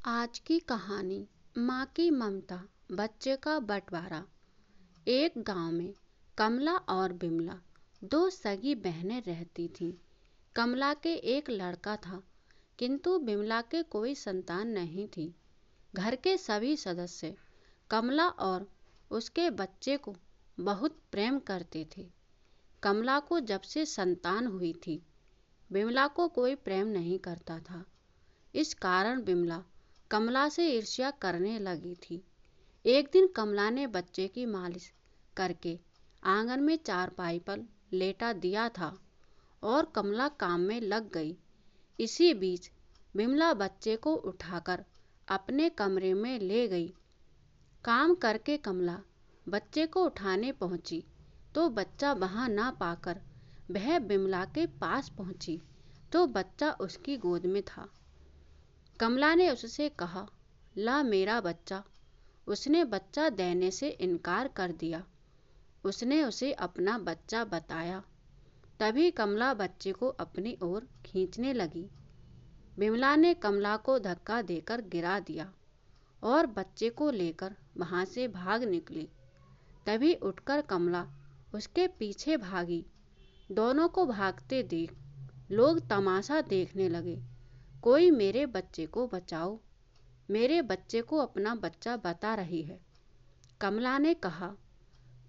आज की कहानी माँ की ममता बच्चे का बंटवारा। एक गांव में कमला और बिमला दो सगी बहनें रहती थीं। कमला के एक लड़का था, किंतु बिमला के कोई संतान नहीं थी। घर के सभी सदस्य कमला और उसके बच्चे को बहुत प्रेम करते थे। कमला को जब से संतान हुई थी, बिमला को कोई प्रेम नहीं करता था। इस कारण बिमला कमला से ईर्ष्या करने लगी थी। एक दिन कमला ने बच्चे की मालिश करके आंगन में चारपाई पर लेटा दिया था और कमला काम में लग गई। इसी बीच बिमला बच्चे को उठाकर अपने कमरे में ले गई। काम करके कमला बच्चे को उठाने पहुंची तो बच्चा वहां ना पाकर वह बिमला के पास पहुंची तो बच्चा उसकी गोद में था। कमला ने उससे कहा, ला मेरा बच्चा। उसने बच्चा देने से इनकार कर दिया। उसने उसे अपना बच्चा बताया। तभी कमला बच्चे को अपनी ओर खींचने लगी। बिमला ने कमला को धक्का देकर गिरा दिया और बच्चे को लेकर वहां से भाग निकली। तभी उठकर कमला उसके पीछे भागी। दोनों को भागते देख लोग तमाशा देखने लगे। कोई मेरे बच्चे को बचाओ, मेरे बच्चे को अपना बच्चा बता रही है, कमला ने कहा।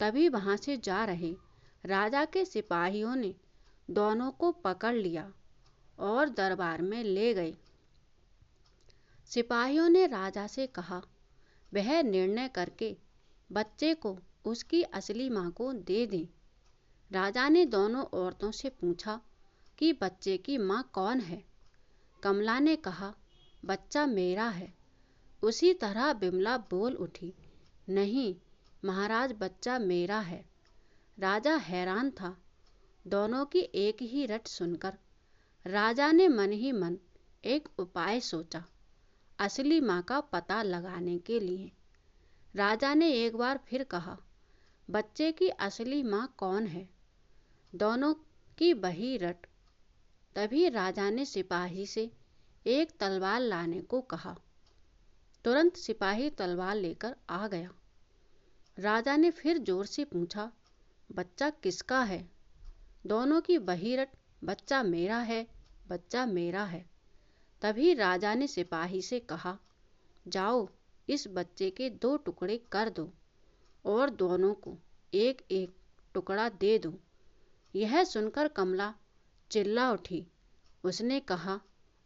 तभी वहां से जा रहे राजा के सिपाहियों ने दोनों को पकड़ लिया और दरबार में ले गए। सिपाहियों ने राजा से कहा, वह निर्णय करके बच्चे को उसकी असली मां को दे दें। राजा ने दोनों औरतों से पूछा कि बच्चे की मां कौन है। कमला ने कहा, बच्चा मेरा है। उसी तरह बिमला बोल उठी, नहीं महाराज, बच्चा मेरा है। राजा हैरान था। दोनों की एक ही रट सुनकर राजा ने मन ही मन एक उपाय सोचा असली मां का पता लगाने के लिए। राजा ने एक बार फिर कहा, बच्चे की असली मां कौन है। दोनों की वही रट। तभी राजा ने सिपाही से एक तलवार लाने को कहा। तुरंत सिपाही तलवार लेकर आ गया। राजा ने फिर जोर से पूछा, बच्चा किसका है। दोनों की वही रट, बच्चा मेरा है, बच्चा मेरा है। तभी राजा ने सिपाही से कहा, जाओ इस बच्चे के 2 टुकड़े कर दो और दोनों को एक एक टुकड़ा दे दो। यह सुनकर कमला चिल्ला उठी। उसने कहा,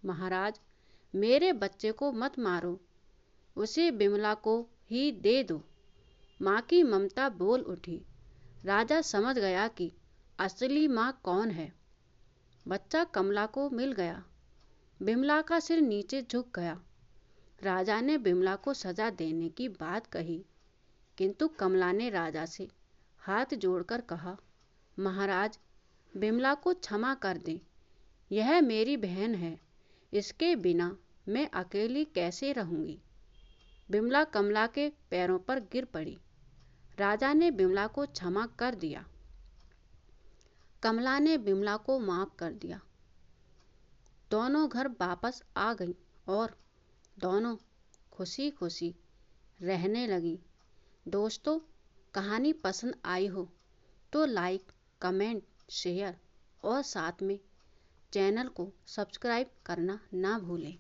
महाराज, मेरे बच्चे को मत मारो, उसे बिमला को ही दे दो। माँ की ममता बोल उठी। राजा समझ गया कि असली माँ कौन है। बच्चा कमला को मिल गया। बिमला का सिर नीचे झुक गया। राजा ने बिमला को सजा देने की बात कही, किंतु कमला ने राजा से हाथ जोड़कर कहा, महाराज, बिमला को क्षमा कर दें। यह मेरी बहन है, इसके बिना मैं अकेली कैसे रहूंगी। बिमला कमला के पैरों पर गिर पड़ी। राजा ने बिमला को क्षमा कर दिया। कमला ने बिमला को माफ कर दिया। दोनों घर वापस आ गई और दोनों खुशी खुशी रहने लगी। दोस्तों, कहानी पसंद आई हो तो लाइक, कमेंट, शेयर और साथ में चैनल को सब्सक्राइब करना ना भूलें।